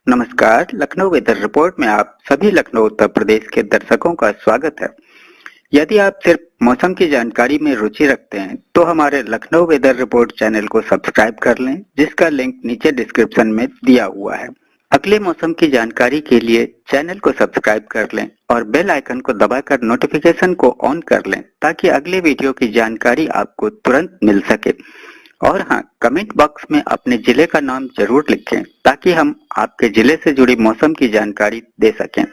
नमस्कार, Lucknow weather report में आप सभी लखनऊ उत्तर प्रदेश के दर्शकों का स्वागत है। यदि आप सिर्फ मौसम की जानकारी में रुचि रखते हैं तो हमारे लखनऊ वेदर रिपोर्ट चैनल को सब्सक्राइब कर लें, जिसका लिंक नीचे डिस्क्रिप्शन में दिया हुआ है। अगले मौसम की जानकारी के लिए चैनल को सब्सक्राइब कर लें और बेल आइकन को दबाकर नोटिफिकेशन को ऑन कर लें ताकि अगले वीडियो की जानकारी आपको तुरंत मिल सके। और हाँ, कमेंट बॉक्स में अपने जिले का नाम जरूर लिखें ताकि हम आपके जिले से जुड़ी मौसम की जानकारी दे सकें।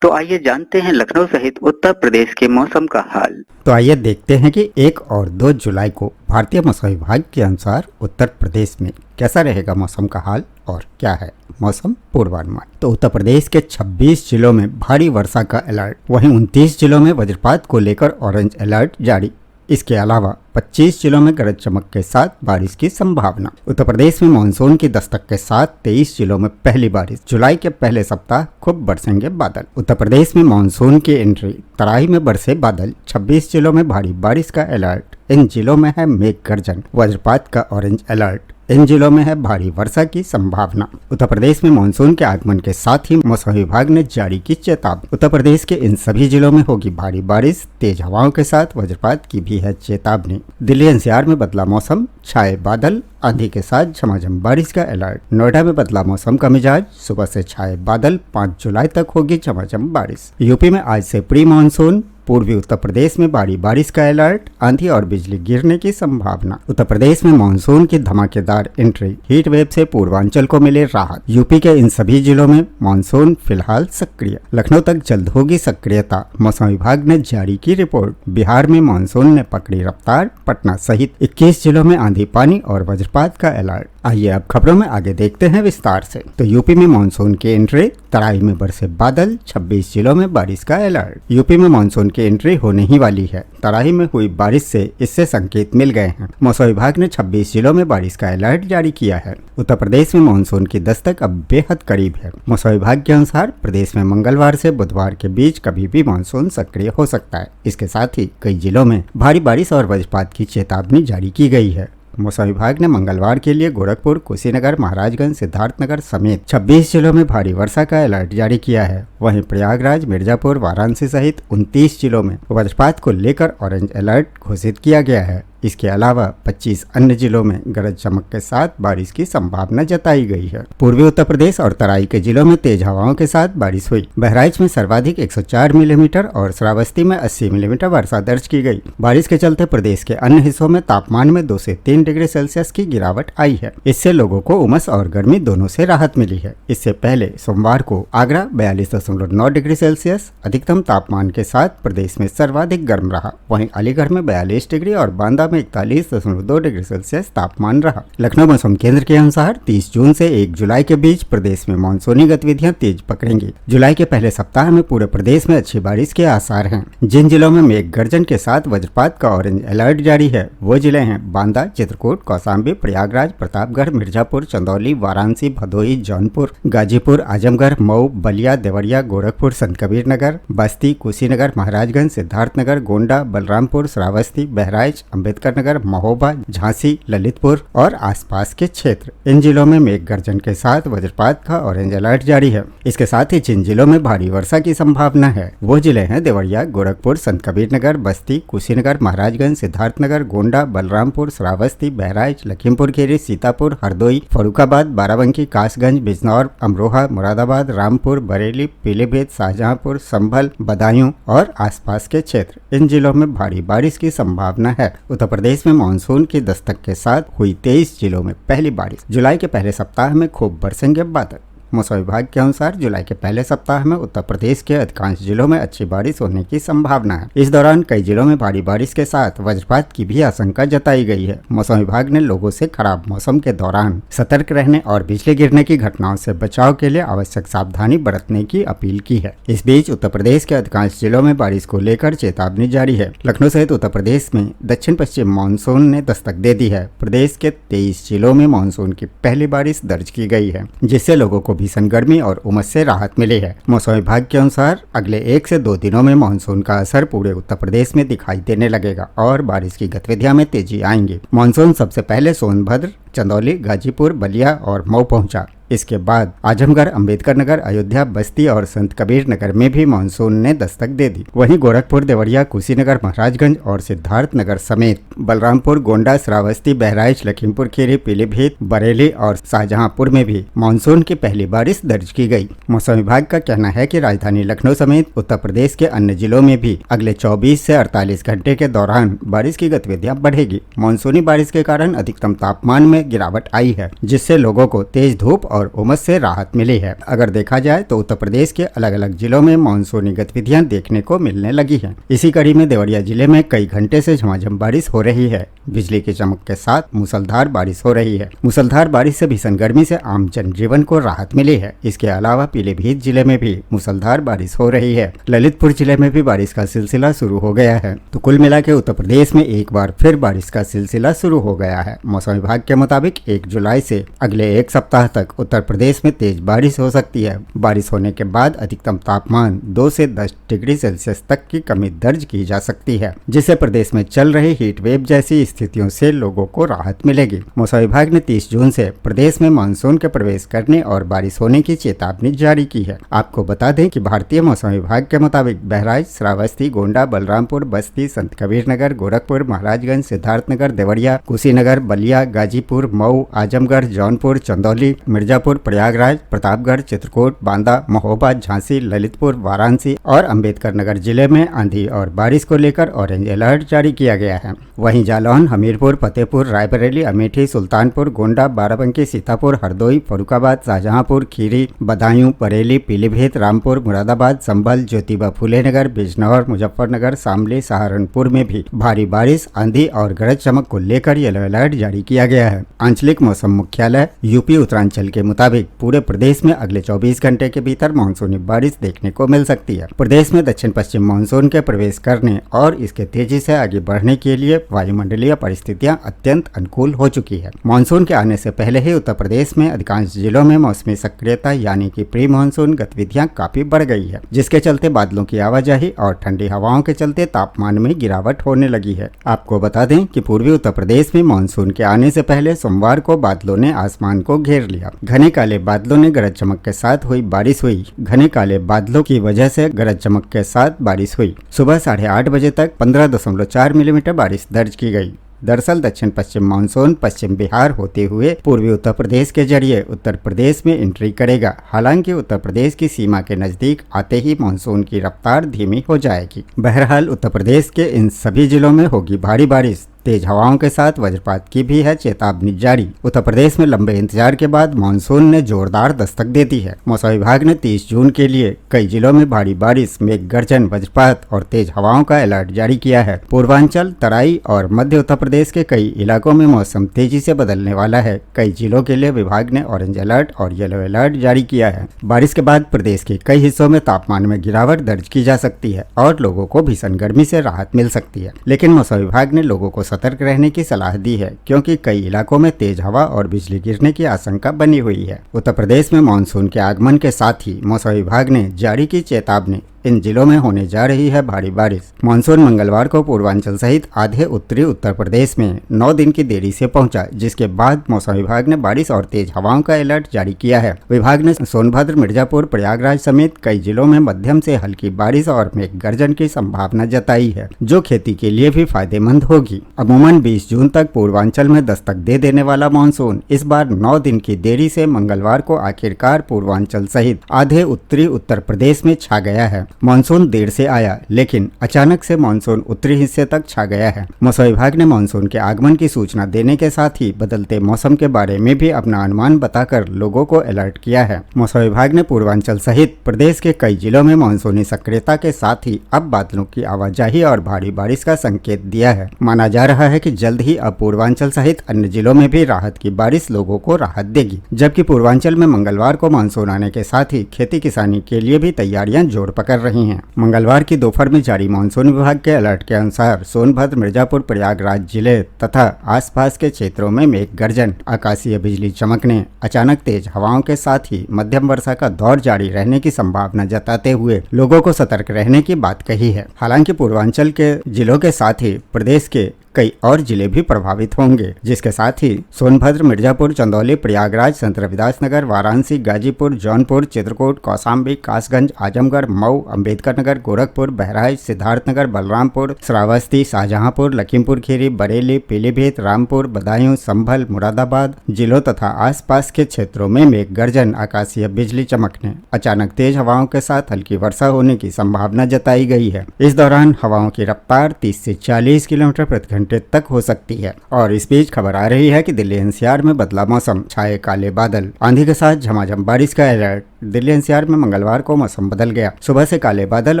तो आइए जानते हैं लखनऊ सहित उत्तर प्रदेश के मौसम का हाल। तो आइए देखते हैं कि 1 और 2 जुलाई को भारतीय मौसम विभाग के अनुसार उत्तर प्रदेश में कैसा रहेगा मौसम का हाल और क्या है मौसम पूर्वानुमान। तो उत्तर प्रदेश के 26 जिलों में भारी वर्षा का अलर्ट, वहीं 29 जिलों में वज्रपात को लेकर ऑरेंज अलर्ट जारी। इसके अलावा 25 जिलों में गरज चमक के साथ बारिश की संभावना। उत्तर प्रदेश में मानसून की दस्तक के साथ 23 जिलों में पहली बारिश। जुलाई के पहले सप्ताह खूब बरसेंगे बादल। उत्तर प्रदेश में मानसून की एंट्री, तराई में बरसे बादल। 26 जिलों में भारी बारिश का अलर्ट, इन जिलों में है मेघ गर्जन। वज्रपात का ऑरेंज अलर्ट, इन जिलों में है भारी वर्षा की संभावना। उत्तर प्रदेश में मानसून के आगमन के साथ ही मौसम विभाग ने जारी की चेतावनी। उत्तर प्रदेश के इन सभी जिलों में होगी भारी बारिश, तेज हवाओं के साथ वज्रपात की भी है चेतावनी। दिल्ली एनसीआर में बदला मौसम, छाए बादल, आंधी के साथ झमाझम बारिश का अलर्ट। नोएडा में बदला मौसम का मिजाज, सुबह से छाए बादल, 5 जुलाई तक होगी झमाझम बारिश। यूपी में आज से प्री मानसून, पूर्वी उत्तर प्रदेश में भारी बारिश का अलर्ट, आंधी और बिजली गिरने की संभावना। उत्तर प्रदेश में मानसून की धमाकेदार एंट्री, हीट वेव से पूर्वांचल को मिले राहत। यूपी के इन सभी जिलों में मानसून फिलहाल सक्रिय, लखनऊ तक जल्द होगी सक्रियता, मौसम विभाग ने जारी की रिपोर्ट। बिहार में मानसून ने पकड़ी रफ्तार, पटना सहित 21 जिलों में आंधी पानी और वज्रपात का अलर्ट। आइए अब खबरों में आगे देखते हैं विस्तार से। तो यूपी में मानसून की एंट्री, तराई में बरसे बादल, 26 जिलों में बारिश का अलर्ट। यूपी में मानसून की एंट्री होने ही वाली है, तराई में हुई बारिश से इससे संकेत मिल गए हैं। मौसम विभाग ने 26 जिलों में बारिश का अलर्ट जारी किया है। उत्तर प्रदेश में मानसून की दस्तक अब बेहद करीब है। मौसम विभाग के अनुसार प्रदेश में मंगलवार से बुधवार के बीच कभी भी मानसून सक्रिय हो सकता है। इसके साथ ही कई जिलों में भारी बारिश और वज्रपात की चेतावनी जारी की गई है। मौसम विभाग ने मंगलवार के लिए गोरखपुर, कुशीनगर, महाराजगंज, सिद्धार्थनगर समेत 26 जिलों में भारी वर्षा का अलर्ट जारी किया है। वहीं प्रयागराज, मिर्जापुर, वाराणसी सहित 29 जिलों में वज्रपात को लेकर ऑरेंज अलर्ट घोषित किया गया है। इसके अलावा 25 अन्य जिलों में गरज चमक के साथ बारिश की संभावना जताई गई है। पूर्वी उत्तर प्रदेश और तराई के जिलों में तेज हवाओं के साथ बारिश हुई। बहराइच में सर्वाधिक 104 मिलीमीटर और श्रावस्ती में 80 मिलीमीटर वर्षा दर्ज की गई। बारिश के चलते प्रदेश के अन्य हिस्सों में तापमान में 2 से 3 डिग्री सेल्सियस की गिरावट आई है। इससे लोगों को उमस और गर्मी दोनों से राहत मिली है। इससे पहले सोमवार को आगरा 42.9 डिग्री सेल्सियस अधिकतम तापमान के साथ प्रदेश में सर्वाधिक गर्म रहा। वहीं अलीगढ़ में 42 डिग्री और बांदा में 41.2 डिग्री सेल्सियस तापमान रहा। लखनऊ मौसम केंद्र के अनुसार 30 जून से 1 जुलाई के बीच प्रदेश में मानसूनी गतिविधियां तेज पकड़ेंगी। जुलाई के पहले सप्ताह में पूरे प्रदेश में अच्छी बारिश के आसार हैं। जिन जिलों में मेघ गर्जन के साथ वज्रपात का ऑरेंज अलर्ट जारी है वो जिले हैं बांदा, चित्रकूट, कौशाम्बी, प्रयागराज, प्रतापगढ़, मिर्जापुर, चंदौली, वाराणसी, भदोही, जौनपुर, गाजीपुर, आजमगढ़, मऊ, बलिया, देवरिया, गोरखपुर, संतकबीर नगर, बस्ती, कुशीनगर, महाराजगंज, सिद्धार्थनगर, गोंडा, बलरामपुर, श्रावस्ती, बहराइच, अम्बेडकर नगर, महोबा, झांसी, ललितपुर और आसपास के क्षेत्र। इन जिलों में मेघ गर्जन के साथ वज्रपात का ऑरेंज अलर्ट जारी है। इसके साथ ही जिन जिलों में भारी वर्षा की संभावना है वो जिले हैं देवरिया, गोरखपुर, संतकबीर नगर, बस्ती, कुशीनगर, महाराजगंज, सिद्धार्थनगर, गोंडा, बलरामपुर, श्रावस्ती, बहराइच, लखीमपुर खीरी, सीतापुर, हरदोई, फर्रुखाबाद, बाराबंकी, कासगंज, बिजनौर, अमरोहा, मुरादाबाद, रामपुर, बरेली, पीलीभीत, शाहजहांपुर, संभल, बदायूं और आसपास के क्षेत्र। इन जिलों में भारी बारिश की संभावना है। उत्तर प्रदेश में मानसून की दस्तक के साथ हुई 23 जिलों में पहली बारिश। जुलाई के पहले सप्ताह में खूब बरसेंगे बादल। मौसम विभाग के अनुसार जुलाई के पहले सप्ताह में उत्तर प्रदेश के अधिकांश जिलों में अच्छी बारिश होने की संभावना है। इस दौरान कई जिलों में भारी बारिश के साथ वज्रपात की भी आशंका जताई गई है। मौसम विभाग ने लोगों से खराब मौसम के दौरान सतर्क रहने और बिजली गिरने की घटनाओं से बचाव के लिए आवश्यक सावधानी बरतने की अपील की है। इस बीच उत्तर प्रदेश के अधिकांश जिलों में बारिश को लेकर चेतावनी जारी है। लखनऊ सहित उत्तर प्रदेश में दक्षिण पश्चिम मानसून ने दस्तक दे दी है। प्रदेश के 23 जिलों में मानसून की पहली बारिश दर्ज की गई है, जिससे लोगों को भीषण गर्मी और उमस से राहत मिली है। मौसम विभाग के अनुसार अगले 1 से 2 दिनों में मानसून का असर पूरे उत्तर प्रदेश में दिखाई देने लगेगा और बारिश की गतिविधियां में तेजी आएंगी। मानसून सबसे पहले सोनभद्र, चंदौली, गाजीपुर, बलिया और मऊ पहुंचा। इसके बाद आजमगढ़, अंबेडकर नगर, अयोध्या, बस्ती और संत कबीर नगर में भी मानसून ने दस्तक दे दी। वहीं गोरखपुर, देवरिया, कुशीनगर, महाराजगंज और सिद्धार्थ नगर समेत बलरामपुर, गोंडा, श्रावस्ती, बहराइच, लखीमपुर खीरी, पीलीभीत, बरेली और शाहजहांपुर में भी मानसून की पहली बारिश दर्ज की गई। मौसम विभाग का कहना है कि राजधानी लखनऊ समेत उत्तर प्रदेश के अन्य जिलों में भी अगले 24 से 48 घंटे के दौरान बारिश की गतिविधियां बढ़ेगी। मानसूनी बारिश के कारण अधिकतम तापमान में गिरावट आई है, जिससे लोगों को तेज धूप और उमस से राहत मिली है। अगर देखा जाए तो उत्तर प्रदेश के अलग अलग जिलों में मानसूनी गतिविधियां देखने को मिलने लगी है। इसी कड़ी में देवरिया जिले में कई घंटे से झमाझम बारिश हो रही है। बिजली की चमक के साथ मूसलाधार बारिश हो रही है। मूसलाधार बारिश से भीषण गर्मी से आम जनजीवन को राहत मिली है। इसके अलावा पीलीभीत जिले में भी मूसलाधार बारिश हो रही है। ललितपुर जिले में भी बारिश का सिलसिला शुरू हो गया है। तो कुल मिलाकर उत्तर प्रदेश में एक बार फिर बारिश का सिलसिला शुरू हो गया है। मौसम विभाग के मुताबिक 1 जुलाई से अगले एक सप्ताह तक उत्तर प्रदेश में तेज बारिश हो सकती है। बारिश होने के बाद अधिकतम तापमान 2 से 10 डिग्री सेल्सियस तक की कमी दर्ज की जा सकती है, जिससे प्रदेश में चल रही हीट वेव जैसी स्थितियों से लोगों को राहत मिलेगी। मौसम विभाग ने 30 जून से प्रदेश में मानसून के प्रवेश करने और बारिश होने की चेतावनी जारी की है। आपको बता दें कि भारतीय मौसम विभाग के मुताबिक बहराइच, श्रावस्ती, गोंडा, बलरामपुर, बस्ती, संत कबीर नगर, गोरखपुर, महाराजगंज, सिद्धार्थनगर, देवरिया, कुशीनगर, बलिया, गाजीपुर, मऊ, आजमगढ़, जौनपुर, चंदौली, मिर्जापुर, प्रयागराज, प्रतापगढ़, चित्रकूट, बांदा, महोबा, झांसी, ललितपुर, वाराणसी और अंबेडकर नगर जिले में आंधी और बारिश को लेकर ऑरेंज अलर्ट जारी किया गया है। वहीं जालौन, हमीरपुर, फतेहपुर, रायबरेली, अमेठी, सुल्तानपुर, गोंडा, बाराबंकी, सीतापुर, हरदोई, फर्रुखाबाद, शाहजहांपुर, खीरी, बदायूं, बरेली, पीलीभीत, रामपुर, मुरादाबाद, संभल, ज्योतिबा फुले नगर, बिजनौर, मुजफ्फरनगर, शामली, सहारनपुर में भी भारी बारिश, आंधी और गरज चमक को लेकर येलो अलर्ट जारी किया गया है। आंचलिक मौसम मुख्यालय यूपी उत्तरांचल के मुताबिक पूरे प्रदेश में अगले 24 घंटे के भीतर मानसूनी बारिश देखने को मिल सकती है। प्रदेश में दक्षिण पश्चिम मानसून के प्रवेश करने और इसके तेजी से आगे बढ़ने के लिए वायुमंडलीय परिस्थितियां अत्यंत अनुकूल हो चुकी है। मानसून के आने से पहले ही उत्तर प्रदेश में अधिकांश जिलों में मौसमी सक्रियता यानी कि प्री मानसून गतिविधियां काफी बढ़ गई है, जिसके चलते बादलों की आवाजाही और ठंडी हवाओं के चलते तापमान में गिरावट होने लगी है। आपको बता दें कि पूर्वी उत्तर प्रदेश में मानसून के आने से पहले सोमवार को बादलों ने आसमान को घेर लिया। घने काले बादलों ने गरज चमक के साथ हुई बारिश हुई। घने काले बादलों की वजह से गरज चमक के साथ बारिश हुई। सुबह 8:30 बजे तक 15.4 मिलीमीटर बारिश दर्ज की गई। दरअसल दक्षिण पश्चिम मानसून पश्चिम बिहार होते हुए पूर्वी उत्तर प्रदेश के जरिए उत्तर प्रदेश में एंट्री करेगा। हालांकि उत्तर प्रदेश की सीमा के नजदीक आते ही मानसून की रफ्तार धीमी हो जाएगी। बहरहाल उत्तर प्रदेश के इन सभी जिलों में होगी भारी बारिश। तेज हवाओं के साथ वज्रपात की भी है चेतावनी जारी। उत्तर प्रदेश में लंबे इंतजार के बाद मानसून ने जोरदार दस्तक दे दी है। मौसम विभाग ने 30 जून के लिए कई जिलों में भारी बारिश, मेघ गर्जन, वज्रपात और तेज हवाओं का अलर्ट जारी किया है। पूर्वांचल, तराई और मध्य उत्तर प्रदेश के कई इलाकों में मौसम तेजी से बदलने वाला है। कई जिलों के लिए विभाग ने ऑरेंज अलर्ट और येलो अलर्ट जारी किया है। बारिश के बाद प्रदेश के कई हिस्सों में तापमान में गिरावट दर्ज की जा सकती है और लोगों को भीषण गर्मी से राहत मिल सकती है। लेकिन मौसम विभाग ने लोगों को सतर्क रहने की सलाह दी है, क्योंकि कई इलाकों में तेज हवा और बिजली गिरने की आशंका बनी हुई है। उत्तर प्रदेश में मानसून के आगमन के साथ ही मौसम विभाग ने जारी की चेतावनी। इन जिलों में होने जा रही है भारी बारिश। मानसून मंगलवार को पूर्वांचल सहित आधे उत्तरी उत्तर प्रदेश में 9 दिन की देरी से पहुंचा, जिसके बाद मौसम विभाग ने बारिश और तेज हवाओं का अलर्ट जारी किया है। विभाग ने सोनभद्र, मिर्जापुर, प्रयागराज समेत कई जिलों में मध्यम से हल्की बारिश और मेघ गर्जन की संभावना जताई है, जो खेती के लिए भी फायदेमंद होगी। अमूमन 20 जून तक पूर्वांचल में दस्तक दे देने वाला मानसून इस बार 9 दिन की देरी से मंगलवार को आखिरकार पूर्वांचल सहित आधे उत्तरी उत्तर प्रदेश में छा गया है। मानसून देर से आया, लेकिन अचानक से मानसून उत्तरी हिस्से तक छा गया है। मौसम विभाग ने मानसून के आगमन की सूचना देने के साथ ही बदलते मौसम के बारे में भी अपना अनुमान बताकर लोगों को अलर्ट किया है। मौसम विभाग ने पूर्वांचल सहित प्रदेश के कई जिलों में मानसूनी सक्रियता के साथ ही अब बादलों की आवाजाही और भारी बारिश का संकेत दिया है। माना जा रहा है कि जल्द ही अब पूर्वांचल सहित अन्य जिलों में भी राहत की बारिश लोगों को राहत देगी, जबकि पूर्वांचल में मंगलवार को मानसून आने के साथ ही खेती किसानी के लिए भी तैयारियां जोर पकड़ रही हैं। मंगलवार की दोपहर में जारी मानसून विभाग के अलर्ट के अनुसार सोनभद्र, मिर्जापुर, प्रयागराज जिले तथा आसपास के क्षेत्रों में मेघ गर्जन, आकाशीय बिजली चमकने, अचानक तेज हवाओं के साथ ही मध्यम वर्षा का दौर जारी रहने की संभावना जताते हुए लोगों को सतर्क रहने की बात कही है। हालांकि पूर्वांचल के जिलों के साथ ही प्रदेश के कई और जिले भी प्रभावित होंगे, जिसके साथ ही सोनभद्र, मिर्जापुर, चंदौली, प्रयागराज, संत रविदास नगर, वाराणसी, गाजीपुर, जौनपुर, चित्रकूट, कौशाम्बी, कासगंज, आजमगढ़, मऊ, अंबेडकर नगर, गोरखपुर, बहराइच, सिद्धार्थनगर, बलरामपुर, श्रावस्ती, शाहजहांपुर, लखीमपुर खीरी, बरेली, पीलीभीत, रामपुर, बदायूं, संभल, मुरादाबाद जिलों तथा आसपास के क्षेत्रों में मेघ गर्जन, आकाशीय बिजली चमकने, अचानक तेज हवाओं के साथ हल्की वर्षा होने की संभावना जताई गई है। इस दौरान हवाओं की रफ्तार 30 से 40 किलोमीटर प्रति घंटे तक हो सकती है। और इस बीच खबर आ रही है कि दिल्ली एनसीआर में बदला मौसम, छाए काले बादल, आंधी के साथ झमाझम बारिश का अलर्ट। दिल्ली एनसीआर में मंगलवार को मौसम बदल गया। सुबह से काले बादल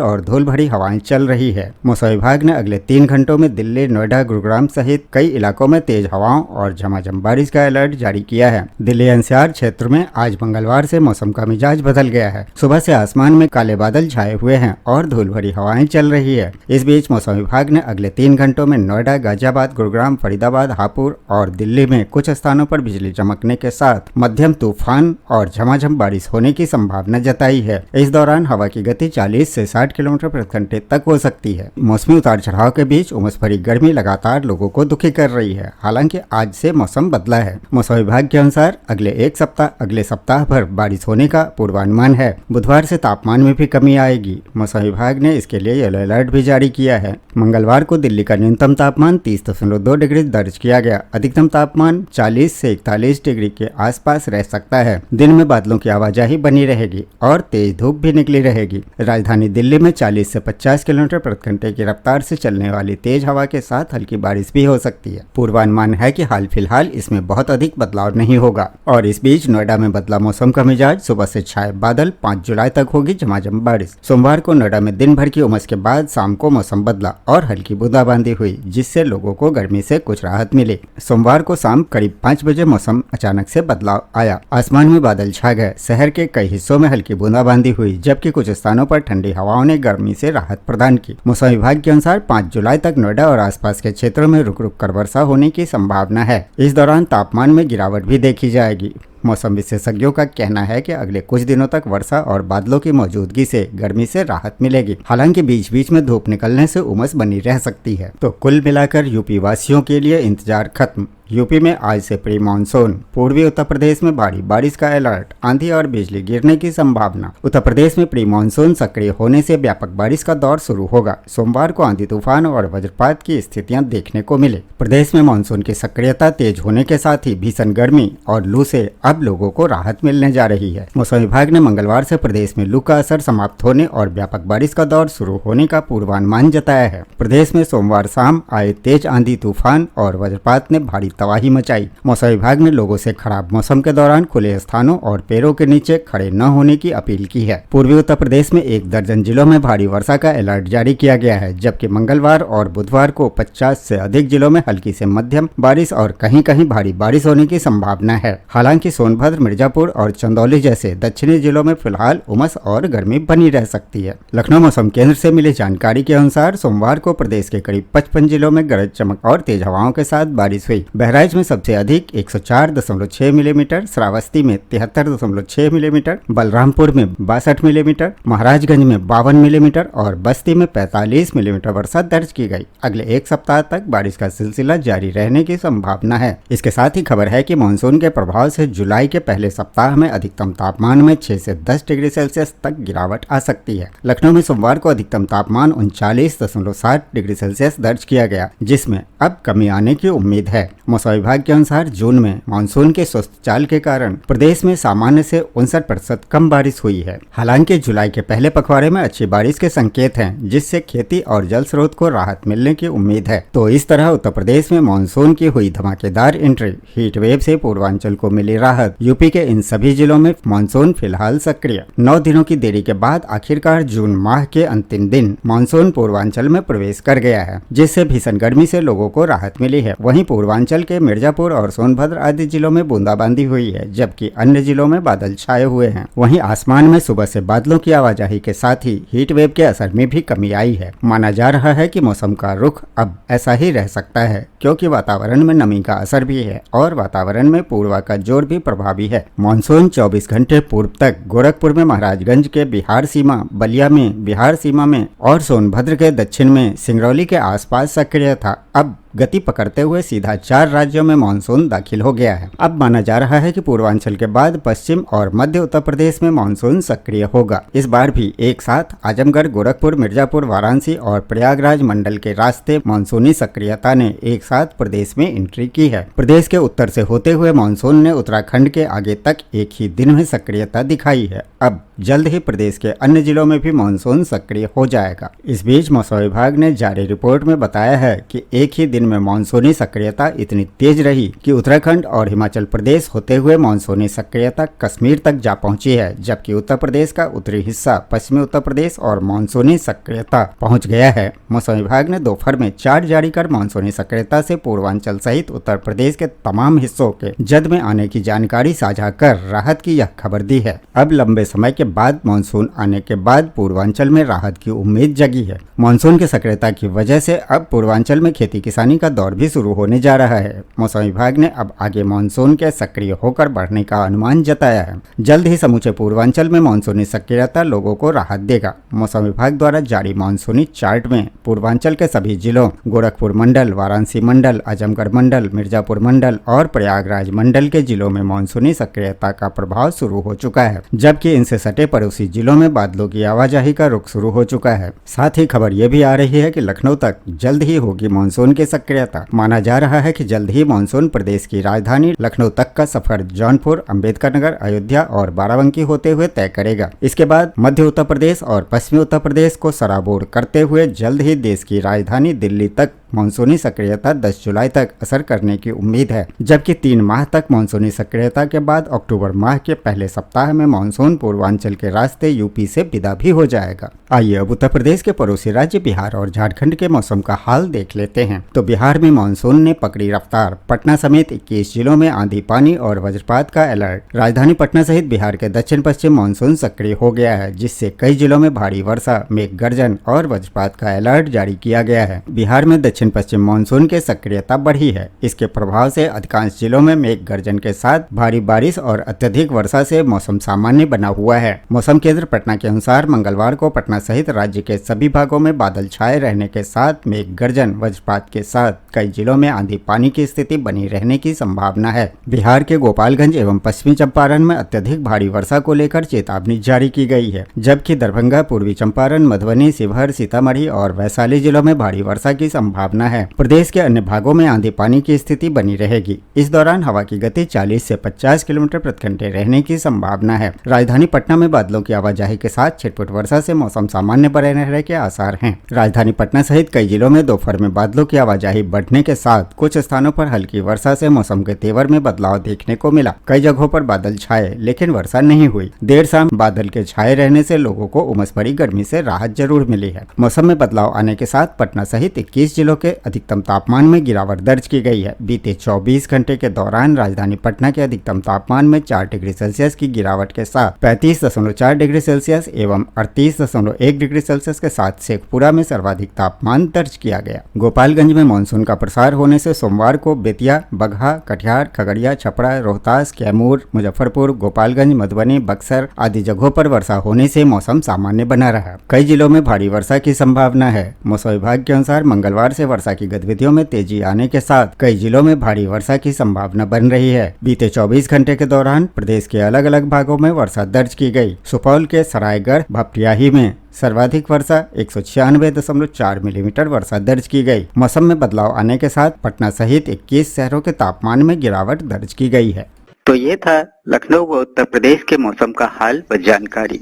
और धूल भरी हवाएं चल रही है। मौसम विभाग ने अगले 3 घंटों में दिल्ली, नोएडा, गुरुग्राम सहित कई इलाकों में तेज हवाओं और झमाझम बारिश का अलर्ट जारी किया है। दिल्ली एनसीआर क्षेत्र में आज मंगलवार से मौसम का मिजाज बदल गया है। सुबह से आसमान में काले बादल छाए हुए हैं और धूल भरी हवाएं चल रही है। इस बीच मौसम विभाग ने अगले 3 घंटों में नोएडा, गाजियाबाद, गुरुग्राम, फरीदाबाद, हापुड़ और दिल्ली में कुछ स्थानों पर बिजली चमकने के साथ मध्यम तूफान और झमाझम बारिश होने की संभावना जताई है। इस दौरान हवा की गति 40 से 60 किलोमीटर प्रति घंटे तक हो सकती है। मौसमी उतार चढ़ाव के बीच उमस भरी गर्मी लगातार लोगों को दुखी कर रही है। हालांकि आज से मौसम बदला है। मौसम विभाग के अनुसार अगले सप्ताह भर बारिश होने का पूर्वानुमान है। बुधवार से तापमान में भी कमी आएगी। मौसम विभाग ने इसके लिए येलो अलर्ट भी जारी किया है। मंगलवार को दिल्ली का न्यूनतम तापमान 30.2 डिग्री दर्ज किया गया। अधिकतम तापमान 40 से 41 डिग्री के आसपास रह सकता है। दिन में बादलों की आवाजाही बनी रहेगी और तेज धूप भी निकली रहेगी। राजधानी दिल्ली में 40 से 50 किलोमीटर प्रति घंटे की रफ्तार से चलने वाली तेज हवा के साथ हल्की बारिश भी हो सकती है। पूर्वानुमान है कि हाल फिलहाल इसमें बहुत अधिक बदलाव नहीं होगा। और इस बीच नोएडा में बदला मौसम का मिजाज, सुबह से छाए बादल, 5 जुलाई तक होगी झमाझम बारिश। सोमवार को नोएडा में दिन भर की उमस के बाद शाम को मौसम बदला और हल्की बूंदाबांदी हुई, जिससे लोगों को गर्मी से कुछ राहत मिली। सोमवार को शाम करीब 5 बजे मौसम अचानक से बदलाव आया। आसमान में बादल छा गए। शहर के कई हिस्सों में हल्की बूंदाबांदी हुई, जबकि कुछ स्थानों पर ठंडी हवाओं ने गर्मी से राहत प्रदान की। मौसम विभाग के अनुसार 5 जुलाई तक नोएडा और आसपास के क्षेत्रों में रुक रुक कर वर्षा होने की संभावना है। इस दौरान तापमान में गिरावट भी देखी जाएगी। मौसम विशेषज्ञों का कहना है कि अगले कुछ दिनों तक वर्षा और बादलों की मौजूदगी से गर्मी से राहत मिलेगी। हालांकि बीच बीच में धूप निकलने से उमस बनी रह सकती है। तो कुल मिलाकर यूपी वासियों के लिए इंतजार खत्म। यूपी में आज से प्री मानसून। पूर्वी उत्तर प्रदेश में भारी बारिश का अलर्ट, आंधी और बिजली गिरने की संभावना। उत्तर प्रदेश में प्री मानसून सक्रिय होने से व्यापक बारिश का दौर शुरू होगा। सोमवार को आंधी तूफान और वज्रपात की स्थितियां देखने को मिले। प्रदेश में मानसून की सक्रियता तेज होने के साथ ही भीषण गर्मी और लू से अब लोगों को राहत मिलने जा रही है। मौसम विभाग ने मंगलवार से प्रदेश में लू का असर समाप्त होने और व्यापक बारिश का दौर शुरू होने का पूर्वानुमान जताया है। प्रदेश में सोमवार शाम आए तेज आंधी तूफान और वज्रपात ने भारी तबाही मचाई। मौसम विभाग ने लोगों से खराब मौसम के दौरान खुले स्थानों और पेड़ों के नीचे खड़े न होने की अपील की है। पूर्वी उत्तर प्रदेश में 1 दर्जन जिलों में भारी वर्षा का अलर्ट जारी किया गया है, जबकि मंगलवार और बुधवार को 50 से अधिक जिलों में हल्की से मध्यम बारिश और कहीं कहीं भारी बारिश होने की संभावना है। हालांकि सोनभद्र, मिर्जापुर और चंदौली जैसे दक्षिणी जिलों में फिलहाल उमस और गर्मी बनी रह सकती है। लखनऊ मौसम केंद्र से मिली जानकारी के अनुसार सोमवार को प्रदेश के करीब 55 जिलों में गरज चमक और तेज हवाओं के साथ बारिश हुई। बहराइच में सबसे अधिक 104.6 मिलीमीटर, श्रावस्ती में 73.6 मिलीमीटर, बलरामपुर में 62 मिलीमीटर, महाराजगंज में 52 मिलीमीटर और बस्ती में 45 मिलीमीटर वर्षा दर्ज की गई। अगले 1 सप्ताह तक बारिश का सिलसिला जारी रहने की संभावना है। इसके साथ ही खबर है कि मानसून के प्रभाव से जुलाई के पहले सप्ताह में अधिकतम तापमान में 6 से 10 डिग्री सेल्सियस तक गिरावट आ सकती है। लखनऊ में सोमवार को अधिकतम तापमान 39.7 डिग्री सेल्सियस दर्ज किया गया, जिसमें अब कमी आने की उम्मीद है। मौसम विभाग के अनुसार जून में मानसून के सुस्त चाल के कारण प्रदेश में सामान्य से 59% कम बारिश हुई है। हालांकि जुलाई के पहले पखवाड़े में अच्छी बारिश के संकेत हैं, जिससे खेती और जल स्रोत को राहत मिलने की उम्मीद है। तो इस तरह उत्तर प्रदेश में मानसून की हुई धमाकेदार एंट्री, हीट वेव से पूर्वांचल को मिली राहत। यूपी के इन सभी जिलों में मानसून फिलहाल सक्रिय। 9 दिनों की देरी के बाद आखिरकार जून माह के अंतिम दिन मानसून पूर्वांचल में प्रवेश कर गया है, जिससे भीषण गर्मी से लोगों को राहत मिली है। वहीं पूर्वांचल के मिर्जापुर और सोनभद्र आदि जिलों में बूंदाबांदी हुई है, जबकि अन्य जिलों में बादल छाए हुए हैं। वहीं आसमान में सुबह से बादलों की आवाजाही के साथ ही हीट वेव के असर में भी कमी आई है। माना जा रहा है कि मौसम का रुख अब ऐसा ही रह सकता है, क्योंकि वातावरण में नमी का असर भी है और वातावरण में पूर्वा का जोर भी प्रभावी है। मानसून 24 घंटे पूर्व तक गोरखपुर में महाराजगंज के बिहार सीमा, बलिया में बिहार सीमा में और सोनभद्र के दक्षिण में सिंगरौली के आसपास सक्रिय था। अब गति पकड़ते हुए सीधा 4 राज्यों में मानसून दाखिल हो गया है। अब माना जा रहा है कि पूर्वांचल के बाद पश्चिम और मध्य उत्तर प्रदेश में मानसून सक्रिय होगा। इस बार भी एक साथ आजमगढ़, गोरखपुर, मिर्जापुर, वाराणसी और प्रयागराज मंडल के रास्ते मानसूनी सक्रियता ने एक साथ प्रदेश में एंट्री की है। प्रदेश के उत्तर से होते हुए मानसून ने उत्तराखंड के आगे तक एक ही दिन में सक्रियता दिखाई है। अब जल्द ही प्रदेश के अन्य जिलों में भी मानसून सक्रिय हो जाएगा। इस बीच मौसम विभाग ने जारी रिपोर्ट में बताया है कि एक ही दिन में मानसूनी सक्रियता इतनी तेज रही कि उत्तराखंड और हिमाचल प्रदेश होते हुए मानसूनी सक्रियता कश्मीर तक जा पहुंची है, जबकि उत्तर प्रदेश का उत्तरी हिस्सा, पश्चिमी उत्तर प्रदेश और मानसूनी सक्रियता पहुंच गया है। मौसम विभाग ने दोपहर में चार्ट जारी कर मानसूनी सक्रियता से पूर्वांचल सहित उत्तर प्रदेश के तमाम हिस्सों के जद में आने की जानकारी साझा कर राहत की यह खबर दी है। अब लंबे समय के बाद मानसून आने के बाद पूर्वांचल में राहत की उम्मीद जगी है। मानसून की सक्रियता की वजह से अब पूर्वांचल में खेती किसानी का दौर भी शुरू होने जा रहा है। मौसम विभाग ने अब आगे मानसून के सक्रिय होकर बढ़ने का अनुमान जताया है। जल्द ही समूचे पूर्वांचल में मानसूनी सक्रियता लोगों को राहत देगा। मौसम विभाग द्वारा जारी मानसूनी चार्ट में पूर्वांचल के सभी जिलों, गोरखपुर मंडल, वाराणसी मंडल, आजमगढ़ मंडल, मिर्जापुर मंडल और प्रयागराज मंडल के जिलों में मानसूनी सक्रियता का प्रभाव शुरू हो चुका है, जबकि इनसे सटे पड़ोसी जिलों में बादलों की आवाजाही का रुख शुरू हो चुका है। साथ ही खबर यह भी आ रही है कि लखनऊ तक जल्द ही होगी मानसून की सक्रियता। माना जा रहा है कि जल्द ही मानसून प्रदेश की राजधानी लखनऊ तक का सफर जौनपुर, अंबेडकर नगर, अयोध्या और बाराबंकी होते हुए तय करेगा। इसके बाद मध्य उत्तर प्रदेश और पश्चिमी उत्तर प्रदेश को सराबोर करते हुए जल्द ही देश की राजधानी दिल्ली तक मानसूनी सक्रियता 10 जुलाई तक असर करने की उम्मीद है, जबकि 3 माह तक मानसूनी सक्रियता के बाद अक्टूबर माह के पहले सप्ताह में मानसून पूर्वांचल के रास्ते यूपी से विदा भी हो जाएगा। आइए अब उत्तर प्रदेश के पड़ोसी राज्य बिहार और झारखंड के मौसम का हाल देख लेते हैं। तो बिहार में मानसून ने पकड़ी रफ्तार। पटना समेत 21 जिलों में आंधी, पानी और वज्रपात का अलर्ट। राजधानी पटना सहित बिहार के दक्षिण पश्चिम मानसून सक्रिय हो गया है, जिससे कई जिलों में भारी वर्षा, मेघ गर्जन और वज्रपात का अलर्ट जारी किया गया है। बिहार में दक्षिण पश्चिम मानसून की सक्रियता बढ़ी है। इसके प्रभाव से अधिकांश जिलों में मेघ गर्जन के साथ भारी बारिश और अत्यधिक वर्षा से मौसम सामान्य बना हुआ है। मौसम केंद्र पटना के अनुसार मंगलवार को पटना सहित राज्य के सभी भागों में बादल छाए रहने के साथ मेघ गर्जन, वज्रपात के साथ कई जिलों में आंधी पानी की स्थिति बनी रहने की संभावना है। बिहार के गोपालगंज एवं पश्चिमी चंपारण में अत्यधिक भारी वर्षा को लेकर चेतावनी जारी की गई है, जबकि दरभंगा, पूर्वी चंपारण, मधुबनी, शिवहर, सीतामढ़ी और वैशाली जिलों में भारी वर्षा की संभावना है। प्रदेश के अन्य भागों में आंधी पानी की स्थिति बनी रहेगी। इस दौरान हवा की गति 40 से 50 किलोमीटर प्रति घंटे रहने की संभावना है। राजधानी पटना में बादलों की आवाजाही के साथ छिटपुट वर्षा से मौसम सामान्य बने रहने के आसार हैं। राजधानी पटना सहित कई जिलों में दोपहर में बादलों की आवाजाही बढ़ने के साथ कुछ स्थानों पर हल्की वर्षा से मौसम के तेवर में बदलाव देखने को मिला। कई जगहों पर बादल छाए लेकिन वर्षा नहीं हुई। देर शाम बादल के छाए रहने से लोगों को उमस भरी गर्मी से राहत जरूर मिली है। मौसम में बदलाव आने के साथ पटना सहित 21 जिलों के अधिकतम तापमान में गिरावट दर्ज की गई है। बीते 24 घंटे के दौरान राजधानी पटना के अधिकतम तापमान में 4 डिग्री सेल्सियस की गिरावट के साथ 35.4 डिग्री सेल्सियस एवं 38.1 डिग्री सेल्सियस के साथ शेखपुरा में सर्वाधिक तापमान दर्ज किया गया। गोपालगंज में मानसून का प्रसार होने से सोमवार को बेतिया, बगहा, कटिहार, खगड़िया, छपरा, रोहतास, कैमूर, मुजफ्फरपुर, गोपालगंज, मधुबनी, बक्सर आदि जगहों पर वर्षा होने से मौसम सामान्य बना रहा। कई जिलों में भारी वर्षा की संभावना है। मौसम विभाग के अनुसार मंगलवार से वर्षा की गतिविधियों में तेजी आने के साथ कई जिलों में भारी वर्षा की संभावना बन रही है। बीते 24 घंटे के दौरान प्रदेश के अलग अलग भागों में वर्षा दर्ज की गई। सुपौल के सरायगढ़ भपटियाही में सर्वाधिक वर्षा 196.4 मिलीमीटर वर्षा दर्ज की गई। मौसम में बदलाव आने के साथ पटना सहित 21 शहरों के तापमान में गिरावट दर्ज की गई है। तो ये था लखनऊ व उत्तर प्रदेश के मौसम का हाल व जानकारी।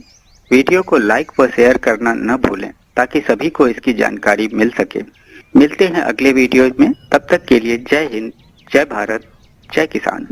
वीडियो को लाइक व शेयर करना न भूलें ताकि सभी को इसकी जानकारी मिल सके। मिलते हैं अगले वीडियो में, तब तक के लिए जय हिंद, जय भारत, जय किसान।